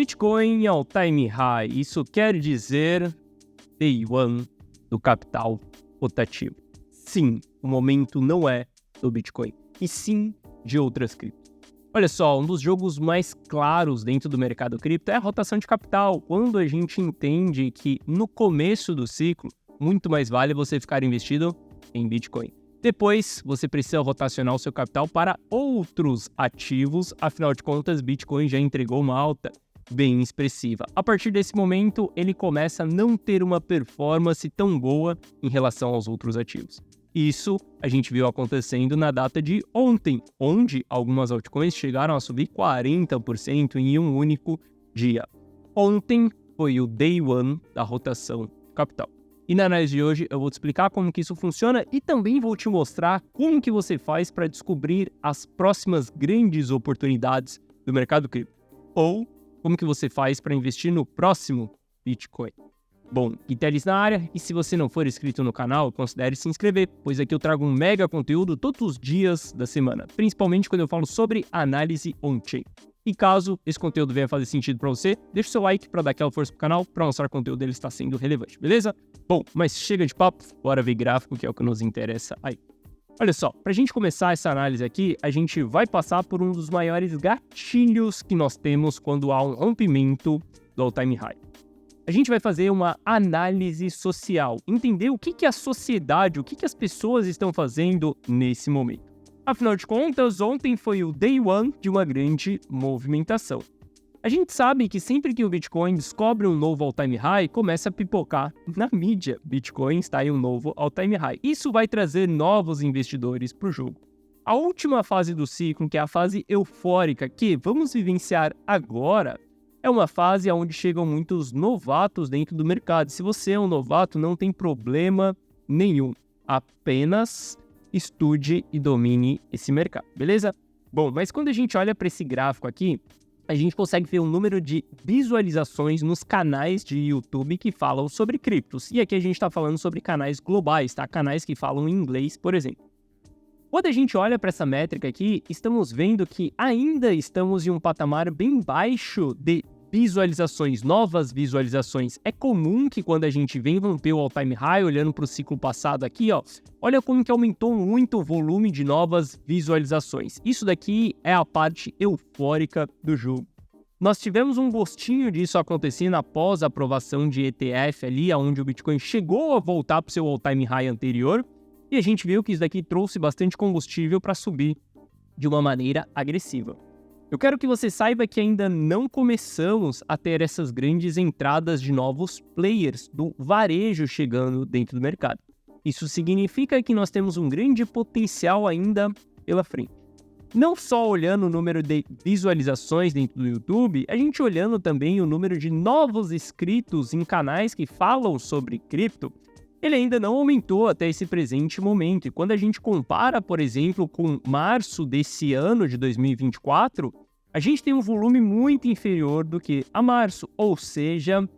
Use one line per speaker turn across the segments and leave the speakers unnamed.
Bitcoin all time high, isso quer dizer day one do capital rotativo. Sim, o momento não é do Bitcoin, e sim de outras criptos. Olha só, um dos jogos mais claros dentro do mercado cripto é a rotação de capital, quando a gente entende que no começo do ciclo, muito mais vale você ficar investido em Bitcoin. Depois, você precisa rotacionar o seu capital para outros ativos, afinal de contas, Bitcoin já entregou uma alta bem expressiva. A partir desse momento, ele começa a não ter uma performance tão boa em relação aos outros ativos. Isso a gente viu acontecendo na data de ontem, onde algumas altcoins chegaram a subir 40% em um único dia. Ontem foi o day one da rotação capital. E na análise de hoje eu vou te explicar como que isso funciona e também vou te mostrar como que você faz para descobrir as próximas grandes oportunidades do mercado cripto. Ou como que você faz para investir no próximo Bitcoin. Bom, Guitelis na área, e se você não for inscrito no canal, considere se inscrever, pois aqui eu trago um mega conteúdo todos os dias da semana, principalmente quando eu falo sobre análise on-chain. E caso esse conteúdo venha fazer sentido para você, deixa o seu like para dar aquela força pro canal, para mostrar que o conteúdo dele está sendo relevante, beleza? Bom, mas chega de papo, bora ver gráfico, que é o que nos interessa aí. Olha só, para a gente começar essa análise aqui, a gente vai passar por um dos maiores gatilhos que nós temos quando há um rompimento do all-time high. A gente vai fazer uma análise social, entender o que a sociedade, o que as pessoas estão fazendo nesse momento. Afinal de contas, ontem foi o day one de uma grande movimentação. A gente sabe que sempre que o Bitcoin descobre um novo all-time high, começa a pipocar na mídia. Bitcoin está em um novo all-time high. Isso vai trazer novos investidores para o jogo. A última fase do ciclo, que é a fase eufórica, que vamos vivenciar agora, é uma fase onde chegam muitos novatos dentro do mercado. Se você é um novato, não tem problema nenhum. Apenas estude e domine esse mercado, beleza? Bom, mas quando a gente olha para esse gráfico aqui, a gente consegue ver o número de visualizações nos canais de YouTube que falam sobre criptos. E aqui a gente está falando sobre canais globais, tá? Canais que falam em inglês, por exemplo. Quando a gente olha para essa métrica aqui, estamos vendo que ainda estamos em um patamar bem baixo de visualizações, novas visualizações. É comum que quando a gente vem romper o all-time high, olhando para o ciclo passado aqui, ó, olha como que aumentou muito o volume de novas visualizações. Isso daqui é a parte eufórica do jogo. Nós tivemos um gostinho disso acontecendo após a aprovação de ETF ali, onde o Bitcoin chegou a voltar para o seu all-time high anterior, e a gente viu que isso daqui trouxe bastante combustível para subir de uma maneira agressiva. Eu quero que você saiba que ainda não começamos a ter essas grandes entradas de novos players do varejo chegando dentro do mercado. Isso significa que nós temos um grande potencial ainda pela frente. Não só olhando o número de visualizações dentro do YouTube, a gente olhando também o número de novos inscritos em canais que falam sobre cripto, ele ainda não aumentou até esse presente momento. E quando a gente compara, por exemplo, com março desse ano de 2024, a gente tem um volume muito inferior do que a março. Ou seja,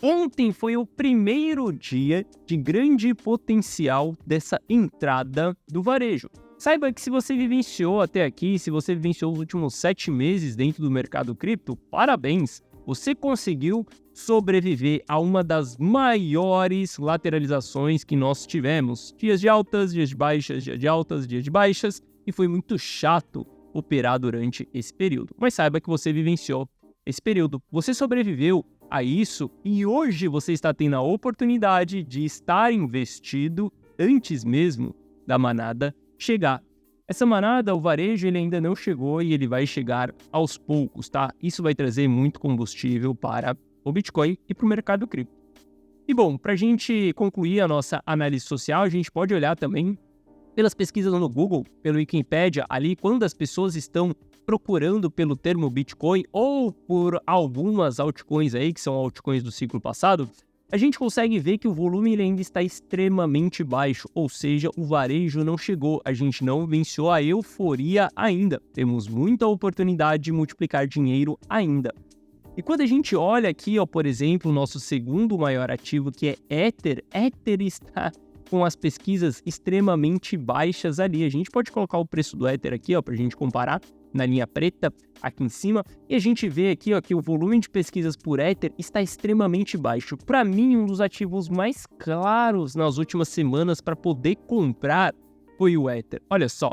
ontem foi o primeiro dia de grande potencial dessa entrada do varejo. Saiba que se você vivenciou até aqui, se você vivenciou os últimos 7 meses dentro do mercado cripto, parabéns! Você conseguiu sobreviver a uma das maiores lateralizações que nós tivemos. Dias de altas, dias de baixas, dias de altas, dias de baixas, e foi muito chato operar durante esse período. Mas saiba que você vivenciou esse período, você sobreviveu a isso e hoje você está tendo a oportunidade de estar investido antes mesmo da manada chegar. Essa manada, o varejo, ele ainda não chegou e ele vai chegar aos poucos, tá? Isso vai trazer muito combustível para o Bitcoin e para o mercado cripto. E bom, para a gente concluir a nossa análise social, a gente pode olhar também pelas pesquisas no Google, pelo Wikipedia, ali quando as pessoas estão procurando pelo termo Bitcoin ou por algumas altcoins aí, que são altcoins do ciclo passado, a gente consegue ver que o volume ele ainda está extremamente baixo, ou seja, o varejo não chegou, a gente não venceu a euforia ainda. Temos muita oportunidade de multiplicar dinheiro ainda. E quando a gente olha aqui, ó, por exemplo, o nosso segundo maior ativo, que é Ether, Ether está com as pesquisas extremamente baixas ali. A gente pode colocar o preço do Ether aqui, ó, para a gente comparar. na linha preta, aqui em cima, e a gente vê aqui, ó, que o volume de pesquisas por Ether está extremamente baixo. Para mim, um dos ativos mais claros nas últimas semanas para poder comprar foi o Ether. Olha só,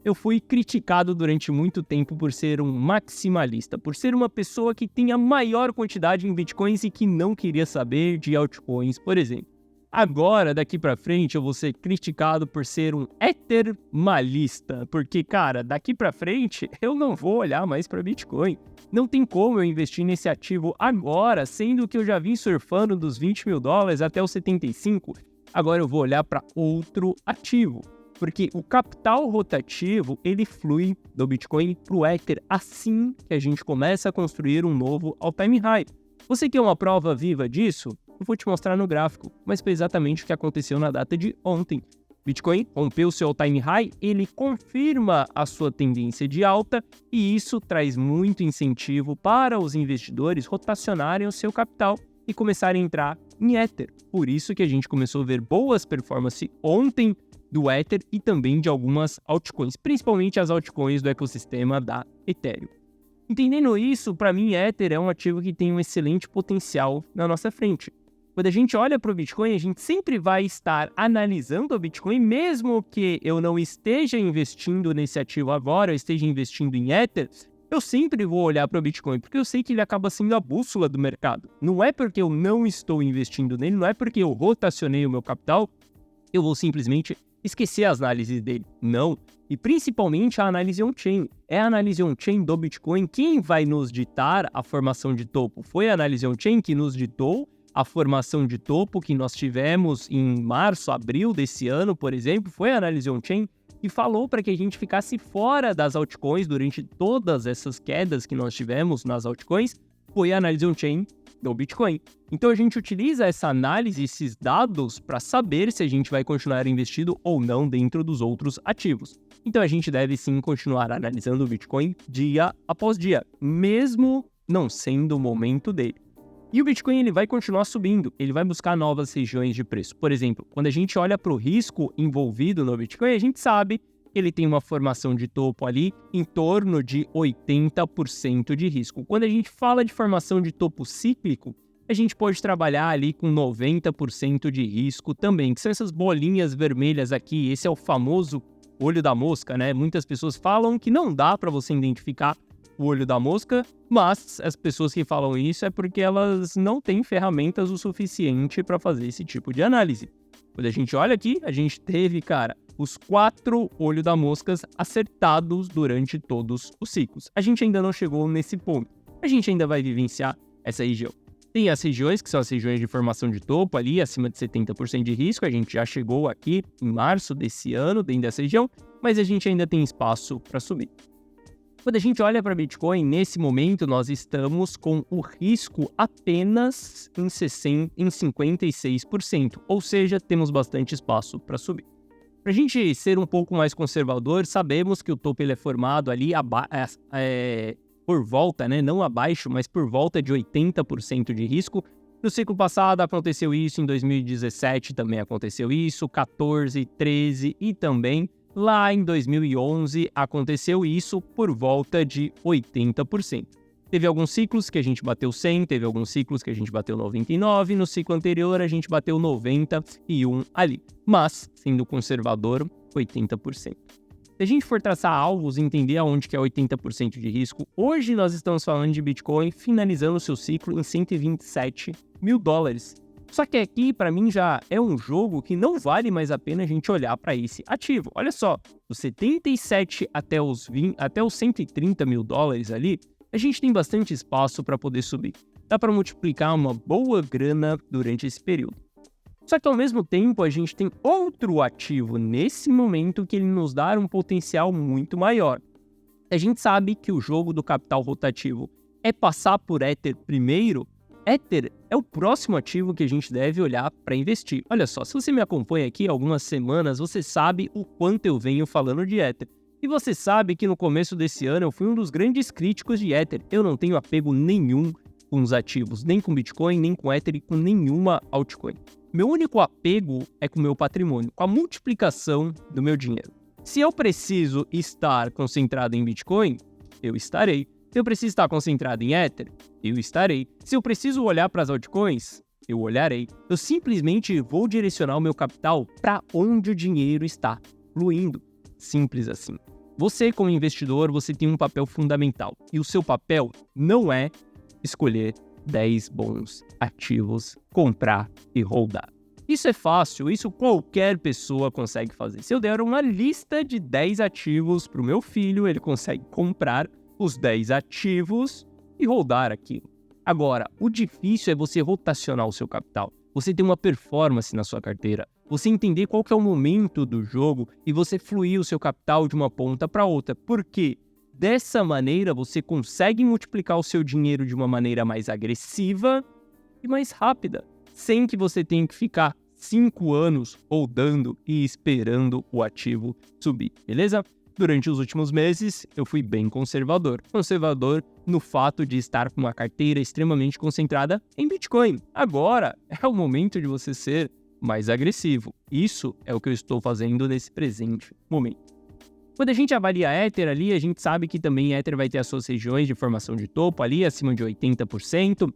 eu fui criticado durante muito tempo por ser um maximalista, por ser uma pessoa que tem a maior quantidade em bitcoins e que não queria saber de altcoins, por exemplo. Agora, daqui pra frente, eu vou ser criticado por ser um ethermalista, porque, cara, daqui pra frente, eu não vou olhar mais pra Bitcoin. Não tem como eu investir nesse ativo agora, sendo que eu já vim surfando dos $20 mil até os 75. Agora eu vou olhar para outro ativo, porque o capital rotativo, ele flui do Bitcoin pro Ether assim que a gente começa a construir um novo all-time high. Você quer uma prova viva disso? Eu vou te mostrar no gráfico, mas foi exatamente o que aconteceu na data de ontem. Bitcoin rompeu seu all-time high, ele confirma a sua tendência de alta e isso traz muito incentivo para os investidores rotacionarem o seu capital e começarem a entrar em Ether. Por isso que a gente começou a ver boas performances ontem do Ether e também de algumas altcoins, principalmente as altcoins do ecossistema da Ethereum. Entendendo isso, para mim, Ether é um ativo que tem um excelente potencial na nossa frente. Quando a gente olha para o Bitcoin, a gente sempre vai estar analisando o Bitcoin, mesmo que eu não esteja investindo nesse ativo agora, eu esteja investindo em Ether, eu sempre vou olhar para o Bitcoin, porque eu sei que ele acaba sendo a bússola do mercado. Não é porque eu não estou investindo nele, não é porque eu rotacionei o meu capital, eu vou simplesmente esquecer as análises dele. Não. E principalmente a análise on-chain. É a análise on-chain do Bitcoin quem vai nos ditar a formação de topo. Foi a análise on-chain que nos ditou a formação de topo que nós tivemos em março, abril desse ano, por exemplo. Foi a análise on-chain que falou para que a gente ficasse fora das altcoins durante todas essas quedas que nós tivemos nas altcoins. Foi a análise on-chain do Bitcoin. Então a gente utiliza essa análise, esses dados, para saber se a gente vai continuar investido ou não dentro dos outros ativos. Então a gente deve sim continuar analisando o Bitcoin dia após dia, mesmo não sendo o momento dele. E o Bitcoin ele vai continuar subindo, ele vai buscar novas regiões de preço. Por exemplo, quando a gente olha para o risco envolvido no Bitcoin, a gente sabe que ele tem uma formação de topo ali em torno de 80% de risco. Quando a gente fala de formação de topo cíclico, a gente pode trabalhar ali com 90% de risco também, que são essas bolinhas vermelhas aqui. Esse é o famoso olho da mosca, né? Muitas pessoas falam que não dá para você identificar o olho da mosca, mas as pessoas que falam isso é porque elas não têm ferramentas o suficiente para fazer esse tipo de análise. Quando a gente olha aqui, a gente teve, cara, os 4 olhos da moscas acertados durante todos os ciclos. A gente ainda não chegou nesse ponto. A gente ainda vai vivenciar essa região. Tem as regiões, que são as regiões de formação de topo ali, acima de 70% de risco. A gente já chegou aqui em março desse ano, dentro dessa região, mas a gente ainda tem espaço para subir. Quando a gente olha para Bitcoin, nesse momento nós estamos com o risco apenas em 56%, ou seja, temos bastante espaço para subir. Para a gente ser um pouco mais conservador, sabemos que o topo ele é formado ali por volta, né, não abaixo, mas por volta de 80% de risco. No ciclo passado aconteceu isso, em 2017 também aconteceu isso, 14, 13 e também lá em 2011 aconteceu isso por volta de 80%. Teve alguns ciclos que a gente bateu 100, teve alguns ciclos que a gente bateu 99, no ciclo anterior a gente bateu 91 ali. Mas, sendo conservador, 80%. Se a gente for traçar alvos e entender aonde que é 80% de risco, hoje nós estamos falando de Bitcoin finalizando seu ciclo em $127 mil. Só que aqui, para mim, já é um jogo que não vale mais a pena a gente olhar para esse ativo. Olha só, dos 77 até os 130 mil dólares ali, a gente tem bastante espaço para poder subir. Dá para multiplicar uma boa grana durante esse período. Só que ao mesmo tempo, a gente tem outro ativo nesse momento que ele nos dá um potencial muito maior. A gente sabe que o jogo do capital rotativo é passar por Ether primeiro. Ether é o próximo ativo que a gente deve olhar para investir. Olha só, se você me acompanha aqui há algumas semanas, você sabe o quanto eu venho falando de Ether. E você sabe que no começo desse ano eu fui um dos grandes críticos de Ether. Eu não tenho apego nenhum com os ativos, nem com Bitcoin, nem com Ether e com nenhuma altcoin. Meu único apego é com o meu patrimônio, com a multiplicação do meu dinheiro. Se eu preciso estar concentrado em Bitcoin, Eu estarei. Se eu preciso estar concentrado em Ether, eu estarei. Se eu preciso olhar para as altcoins, eu olharei. Eu simplesmente vou direcionar o meu capital para onde o dinheiro está fluindo. Simples assim. Você, como investidor, você tem um papel fundamental. E o seu papel não é escolher 10 bons ativos, comprar e holdar. Isso é fácil, isso qualquer pessoa consegue fazer. Se eu der uma lista de 10 ativos para o meu filho, ele consegue comprar os 10 ativos e holdar aquilo. Agora, o difícil é você rotacionar o seu capital. Você ter uma performance na sua carteira. Você entender qual que é o momento do jogo e você fluir o seu capital de uma ponta para outra. Por quê? Dessa maneira, você consegue multiplicar o seu dinheiro de uma maneira mais agressiva e mais rápida, sem que você tenha que ficar 5 anos holdando e esperando o ativo subir, beleza? Durante os últimos meses, eu fui bem conservador. Conservador no fato de estar com uma carteira extremamente concentrada em Bitcoin. Agora é o momento de você ser mais agressivo. Isso é o que eu estou fazendo nesse presente momento. Quando a gente avalia Ether ali, a gente sabe que também Ether vai ter as suas regiões de formação de topo ali, acima de 80%,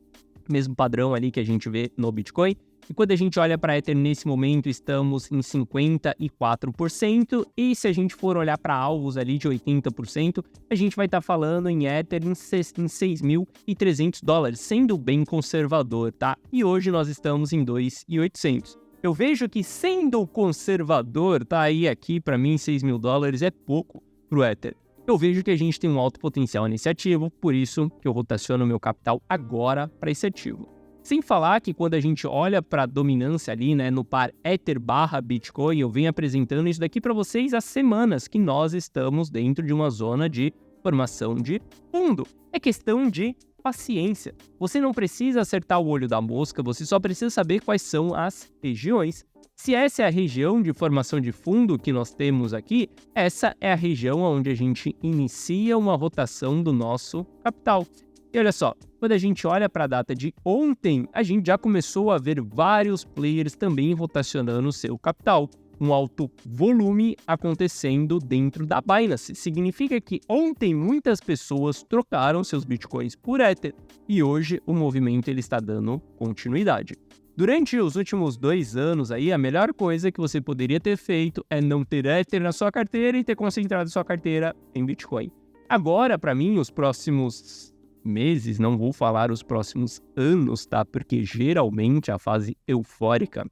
mesmo padrão ali que a gente vê no Bitcoin. E quando a gente olha para Ether nesse momento, estamos em 54%, e se a gente for olhar para alvos ali de 80%, a gente vai estar falando em Ether em $6.300, sendo bem conservador, tá? E hoje nós estamos em 2.800. Eu vejo que sendo conservador, tá aí aqui para mim $6.000 é pouco pro Ether. Eu vejo que a gente tem um alto potencial nesse ativo, por isso que eu rotaciono meu capital agora para esse ativo. Sem falar que quando a gente olha para a dominância ali, né, no par Ether / Bitcoin, eu venho apresentando isso daqui para vocês há semanas, que nós estamos dentro de uma zona de formação de fundo. É questão de paciência. Você não precisa acertar o olho da mosca, você só precisa saber quais são as regiões. Se essa é a região de formação de fundo que nós temos aqui, essa é a região onde a gente inicia uma rotação do nosso capital. E olha só, quando a gente olha para a data de ontem, a gente já começou a ver vários players também rotacionando o seu capital. Um alto volume acontecendo dentro da Binance. Significa que ontem muitas pessoas trocaram seus bitcoins por Ether e hoje o movimento ele está dando continuidade. Durante os últimos 2 anos, aí, a melhor coisa que você poderia ter feito é não ter Ether na sua carteira e ter concentrado sua carteira em Bitcoin. Agora, para mim, os próximos meses, não vou falar os próximos anos, tá? Porque geralmente a fase eufórica,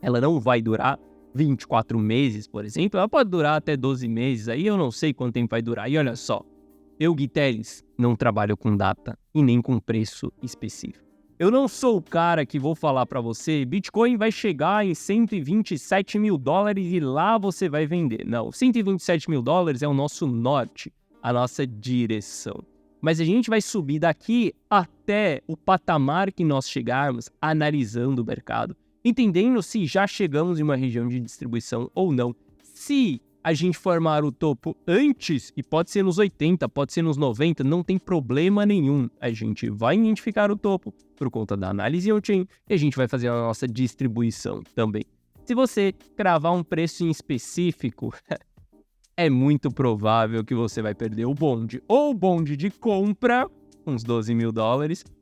ela não vai durar 24 meses, por exemplo. Ela pode durar até 12 meses, aí eu não sei quanto tempo vai durar. E olha só, eu, Gui Teles, não trabalho com data e nem com preço específico. Eu não sou o cara que vou falar para você, Bitcoin vai chegar em $127 mil e lá você vai vender. Não, $127 mil é o nosso norte, a nossa direção. Mas a gente vai subir daqui até o patamar que nós chegarmos analisando o mercado, entendendo se já chegamos em uma região de distribuição ou não. Se a gente formar o topo antes, e pode ser nos 80, pode ser nos 90, não tem problema nenhum. A gente vai identificar o topo por conta da análise on-chain e a gente vai fazer a nossa distribuição também. Se você cravar um preço em específico, é muito provável que você vai perder o bonde. Ou o bonde de compra, uns $12 mil,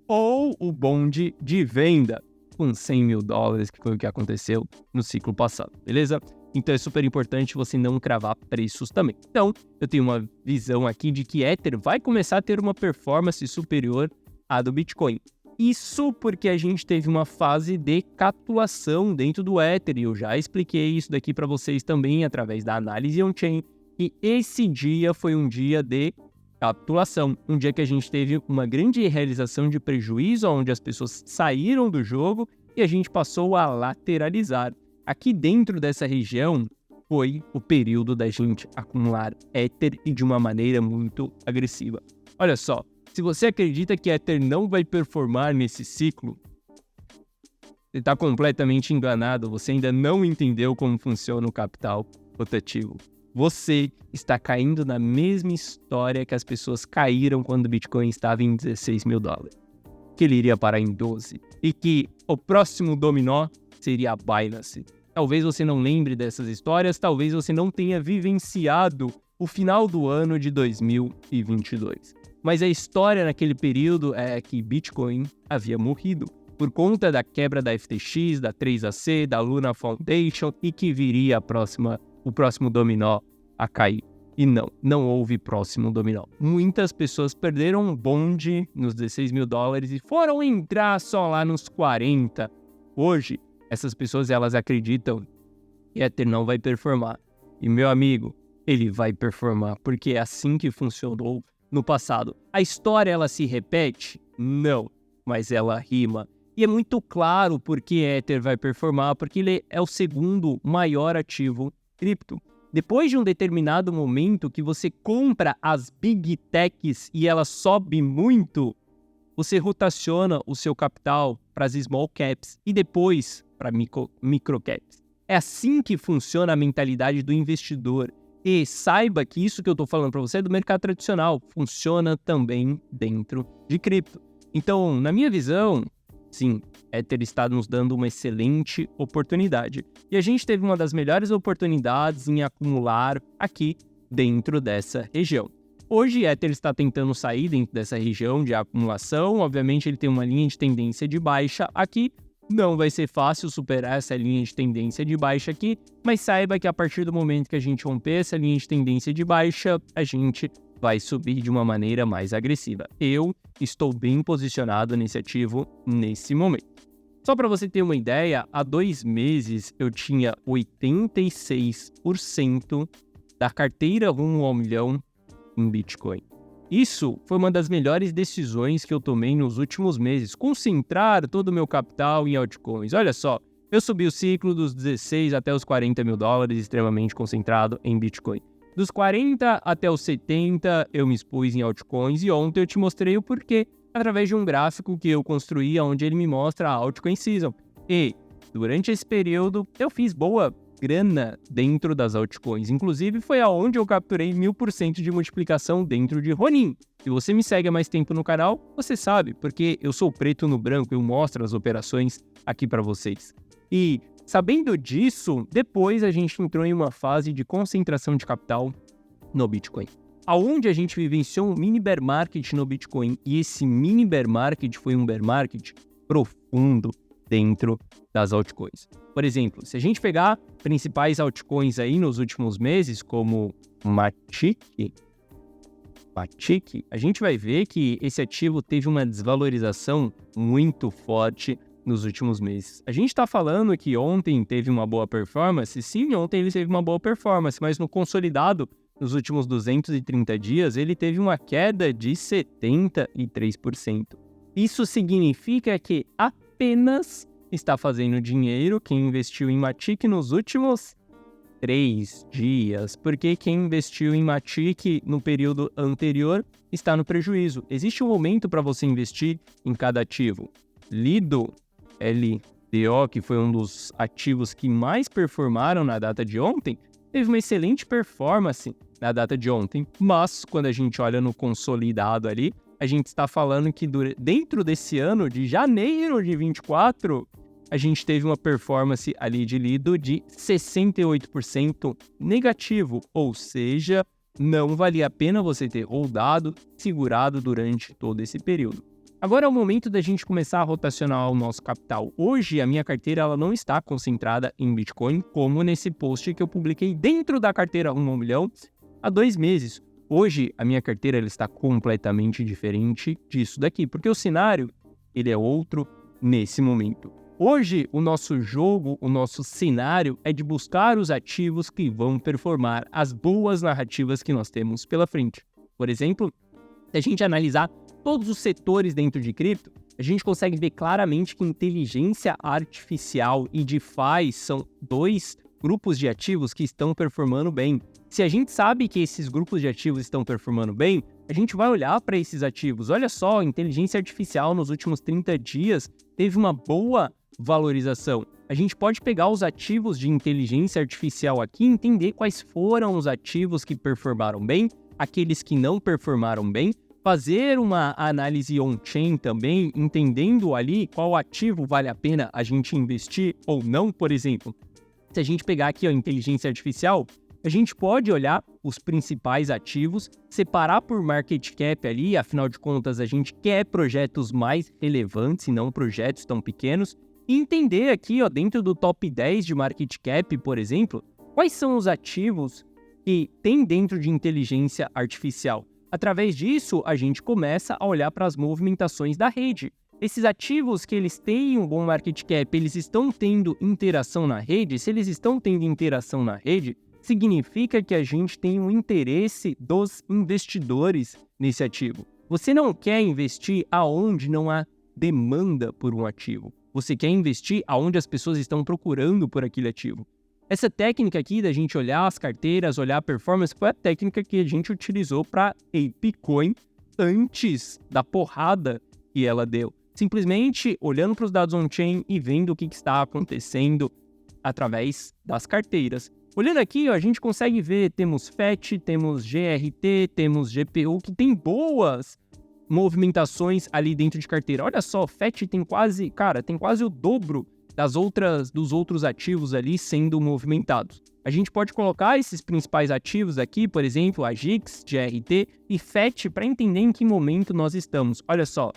ou o bonde de venda, com $100 mil, que foi o que aconteceu no ciclo passado, beleza? Então é super importante você não cravar preços também. Então, eu tenho uma visão aqui de que Ether vai começar a ter uma performance superior à do Bitcoin. Isso porque a gente teve uma fase de capitulação dentro do Ether, e eu já expliquei isso daqui para vocês também através da análise on-chain. E esse dia foi um dia de capitulação, um dia que a gente teve uma grande realização de prejuízo, onde as pessoas saíram do jogo e a gente passou a lateralizar. Aqui dentro dessa região foi o período da gente acumular Ether e de uma maneira muito agressiva. Olha só, se você acredita que Ether não vai performar nesse ciclo, você está completamente enganado, você ainda não entendeu como funciona o capital rotativo. Você está caindo na mesma história que as pessoas caíram quando o Bitcoin estava em $16 mil. Que ele iria parar em 12. E que o próximo dominó seria a Binance. Talvez você não lembre dessas histórias, talvez você não tenha vivenciado o final do ano de 2022. Mas a história naquele período é que Bitcoin havia morrido por conta da quebra da FTX, da 3AC, da Luna Foundation e que viria o próximo dominó a cair. E não houve próximo dominó. Muitas pessoas perderam um bonde nos 16 mil dólares e foram entrar só lá nos 40. Hoje, essas pessoas elas acreditam que Ether não vai performar. E meu amigo, ele vai performar, porque é assim que funcionou no passado. A história ela se repete? Não, mas ela rima. E é muito claro porque Ether vai performar, porque ele é o segundo maior ativo cripto. Depois de um determinado momento que você compra as Big Techs e ela sobe muito, você rotaciona o seu capital para as Small Caps e depois para Micro Caps. É assim que funciona a mentalidade do investidor. E saiba que isso que eu estou falando para você é do mercado tradicional, funciona também dentro de cripto. Então, na minha visão, sim, Ether está nos dando uma excelente oportunidade. E a gente teve uma das melhores oportunidades em acumular aqui dentro dessa região. Hoje, Ether está tentando sair dentro dessa região de acumulação. Obviamente, ele tem uma linha de tendência de baixa aqui. Não vai ser fácil superar essa linha de tendência de baixa aqui, mas saiba que a partir do momento que a gente romper essa linha de tendência de baixa, a gente vai subir de uma maneira mais agressiva. Eu estou bem posicionado nesse ativo nesse momento. Só para você ter uma ideia, há 2 meses eu tinha 86% da carteira rumo ao milhão em Bitcoin. Isso foi uma das melhores decisões que eu tomei nos últimos meses, concentrar todo o meu capital em altcoins. Olha só, eu subi o ciclo dos 16 até os 40 mil dólares, extremamente concentrado em Bitcoin. Dos 40 até os 70, eu me expus em altcoins e ontem eu te mostrei o porquê, através de um gráfico que eu construí, onde ele me mostra a altcoin season. E, durante esse período, eu fiz boa grana dentro das altcoins. Inclusive, foi aonde eu capturei 1000% de multiplicação dentro de Ronin. Se você me segue há mais tempo no canal, você sabe, porque eu sou preto no branco, eu mostro as operações aqui para vocês. E, sabendo disso, depois a gente entrou em uma fase de concentração de capital no Bitcoin, aonde a gente vivenciou um mini bear market no Bitcoin, e esse mini bear market foi um bear market profundo dentro das altcoins. Por exemplo, se a gente pegar principais altcoins aí nos últimos meses, como Matic, a gente vai ver que esse ativo teve uma desvalorização muito forte nos últimos meses. A gente está falando que ontem teve uma boa performance, sim, ontem ele teve uma boa performance, mas no consolidado, nos últimos 230 dias, ele teve uma queda de 73%. Isso significa que apenas está fazendo dinheiro quem investiu em Matic nos últimos 3 dias, porque quem investiu em Matic no período anterior está no prejuízo. Existe um momento para você investir em cada ativo. Lido, LDO, que foi um dos ativos que mais performaram na data de ontem, teve uma excelente performance na data de ontem, mas quando a gente olha no consolidado ali, a gente está falando que dentro desse ano de janeiro de 24, a gente teve uma performance ali de Lido de 68% negativo, ou seja, não valia a pena você ter holdado, segurado durante todo esse período. Agora é o momento da gente começar a rotacionar o nosso capital. Hoje, a minha carteira ela não está concentrada em Bitcoin, como nesse post que eu publiquei dentro da carteira 1 milhão há 2 meses. Hoje, a minha carteira ela está completamente diferente disso daqui, porque o cenário ele é outro nesse momento. Hoje, o nosso jogo, o nosso cenário é de buscar os ativos que vão performar, as boas narrativas que nós temos pela frente. Por exemplo, se a gente analisar todos os setores dentro de cripto, a gente consegue ver claramente que inteligência artificial e DeFi são 2 grupos de ativos que estão performando bem. Se a gente sabe que esses grupos de ativos estão performando bem, a gente vai olhar para esses ativos. Olha só, a inteligência artificial nos últimos 30 dias teve uma boa valorização. A gente pode pegar os ativos de inteligência artificial aqui e entender quais foram os ativos que performaram bem, aqueles que não performaram bem, fazer uma análise on-chain também, entendendo ali qual ativo vale a pena a gente investir ou não. Por exemplo, se a gente pegar aqui a inteligência artificial, A gente pode olhar os principais ativos, separar por market cap ali, afinal de contas a gente quer projetos mais relevantes e não projetos tão pequenos, e entender aqui, ó, dentro do top 10 de market cap, por exemplo, quais são os ativos que tem dentro de inteligência artificial. Através disso, a gente começa a olhar para as movimentações da rede. Esses ativos que eles têm um bom market cap, eles estão tendo interação na rede? Se eles estão tendo interação na rede, significa que a gente tem um interesse dos investidores nesse ativo. Você não quer investir aonde não há demanda por um ativo. Você quer investir aonde as pessoas estão procurando por aquele ativo. Essa técnica aqui da gente olhar as carteiras, olhar a performance, foi a técnica que a gente utilizou para ApeCoin antes da porrada que ela deu. Simplesmente olhando para os dados on-chain e vendo o que está acontecendo através das carteiras. Olhando aqui, ó, a gente consegue ver, temos FET, temos GRT, temos GPU, que tem boas movimentações ali dentro de carteira. Olha só, FET tem quase o dobro dos outros ativos ali sendo movimentados. A gente pode colocar esses principais ativos aqui, por exemplo, a GIX, GRT e FET, para entender em que momento nós estamos. Olha só,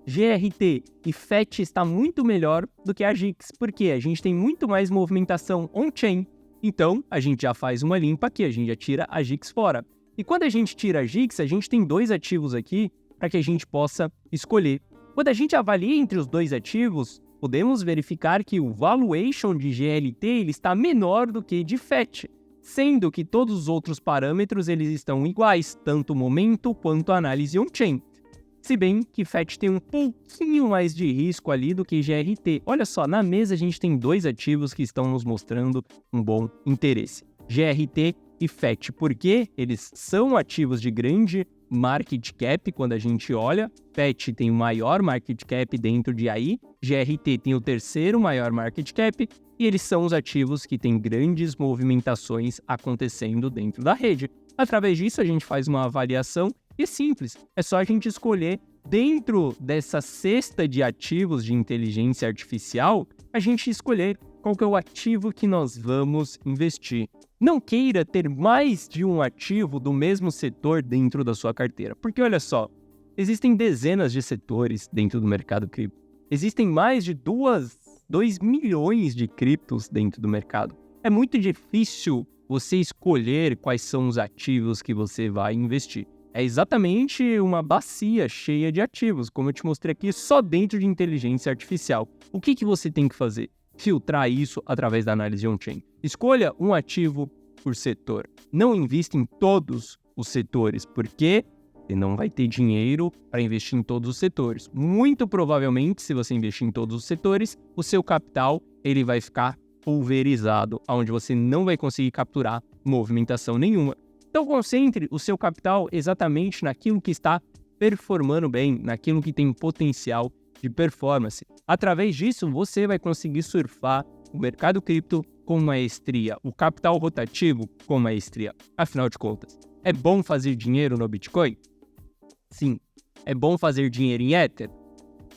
GRT e FET está muito melhor do que a GIX, porque a gente tem muito mais movimentação on-chain. Então, a gente já faz uma limpa aqui, a gente já tira a GIX fora. E quando a gente tira a GIX, a gente tem dois ativos aqui para que a gente possa escolher. Quando a gente avalia entre os dois ativos, podemos verificar que o valuation de GLT ele está menor do que de FET, sendo que todos os outros parâmetros eles estão iguais, tanto momento quanto análise on-chain. Se bem que FET tem um pouquinho mais de risco ali do que GRT. Olha só, na mesa a gente tem dois ativos que estão nos mostrando um bom interesse. GRT e FET, porque eles são ativos de grande market cap quando a gente olha. FET tem o maior market cap dentro de AI, GRT tem o terceiro maior market cap e eles são os ativos que têm grandes movimentações acontecendo dentro da rede. Através disso a gente faz uma avaliação e é simples, é só a gente escolher dentro dessa cesta de ativos de inteligência artificial, a gente escolher qual que é o ativo que nós vamos investir. Não queira ter mais de um ativo do mesmo setor dentro da sua carteira, porque olha só, existem dezenas de setores dentro do mercado cripto. Existem mais de 2 milhões de criptos dentro do mercado. É muito difícil você escolher quais são os ativos que você vai investir. É exatamente uma bacia cheia de ativos, como eu te mostrei aqui, só dentro de inteligência artificial. O que você tem que fazer? Filtrar isso através da análise on-chain. Escolha um ativo por setor. Não invista em todos os setores, porque você não vai ter dinheiro para investir em todos os setores. Muito provavelmente, se você investir em todos os setores, o seu capital ele vai ficar pulverizado, onde você não vai conseguir capturar movimentação nenhuma. Então, concentre o seu capital exatamente naquilo que está performando bem, naquilo que tem potencial de performance. Através disso, você vai conseguir surfar o mercado cripto com maestria, o capital rotativo com maestria. Afinal de contas, é bom fazer dinheiro no Bitcoin? Sim. É bom fazer dinheiro em Ether?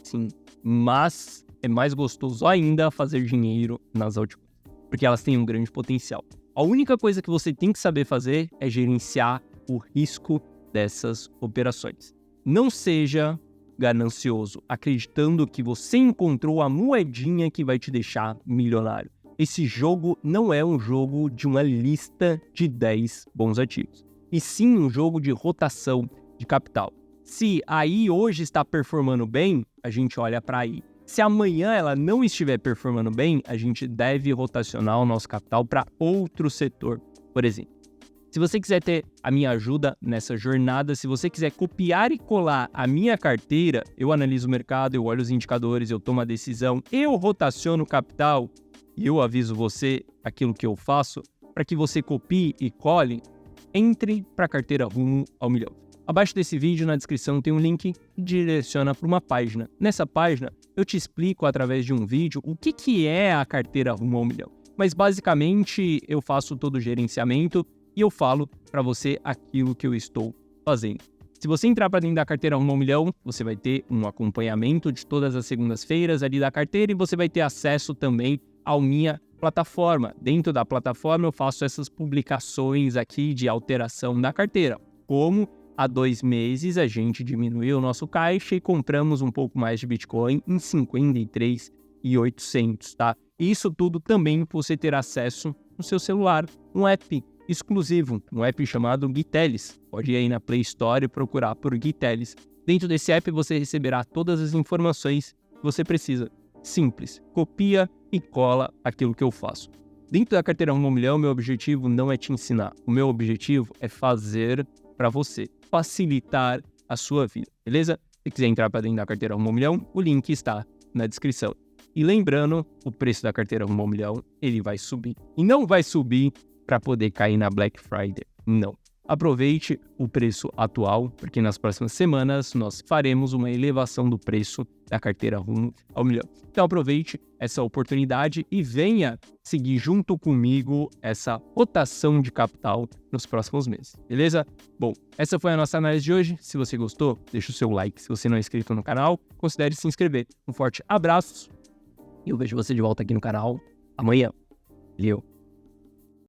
Sim. Mas é mais gostoso ainda fazer dinheiro nas altcoins, porque elas têm um grande potencial. A única coisa que você tem que saber fazer é gerenciar o risco dessas operações. Não seja ganancioso, acreditando que você encontrou a moedinha que vai te deixar milionário. Esse jogo não é um jogo de uma lista de 10 bons ativos, e sim um jogo de rotação de capital. Se a AI hoje está performando bem, a gente olha para a AI. Se amanhã ela não estiver performando bem, a gente deve rotacionar o nosso capital para outro setor, por exemplo. Se você quiser ter a minha ajuda nessa jornada, se você quiser copiar e colar a minha carteira, eu analiso o mercado, eu olho os indicadores, eu tomo a decisão, eu rotaciono o capital e eu aviso você aquilo que eu faço para que você copie e cole, entre para a carteira rumo ao milhão. Abaixo desse vídeo, na descrição, tem um link que direciona para uma página. Nessa página, eu te explico através de um vídeo o que é a carteira rumo ao milhão. Mas basicamente, eu faço todo o gerenciamento e eu falo para você aquilo que eu estou fazendo. Se você entrar para dentro da carteira rumo ao milhão, você vai ter um acompanhamento de todas as segundas-feiras ali da carteira e você vai ter acesso também à minha plataforma. Dentro da plataforma eu faço essas publicações aqui de alteração da carteira. Como há 2 meses a gente diminuiu o nosso caixa e compramos um pouco mais de Bitcoin em 53.800, tá? Isso tudo também você ter acesso no seu celular, um app exclusivo, um app chamado Gitelis. Pode ir aí na Play Store e procurar por Gitelis. Dentro desse app você receberá todas as informações que você precisa. Simples, copia e cola aquilo que eu faço. Dentro da carteira Rumo ao Milhão, meu objetivo não é te ensinar. O meu objetivo é fazer para você, facilitar a sua vida, beleza? Se quiser entrar para dentro da carteira Rumo ao Milhão, o link está na descrição. E lembrando, o preço da carteira Rumo ao Milhão, ele vai subir. E não vai subir para poder cair na Black Friday, não. Aproveite o preço atual, porque nas próximas semanas nós faremos uma elevação do preço da carteira Rumo ao Milhão. Então aproveite essa oportunidade e venha seguir junto comigo essa rotação de capital nos próximos meses, beleza? Bom, essa foi a nossa análise de hoje. Se você gostou, deixa o seu like. Se você não é inscrito no canal, considere se inscrever. Um forte abraço e eu vejo você de volta aqui no canal amanhã. Valeu!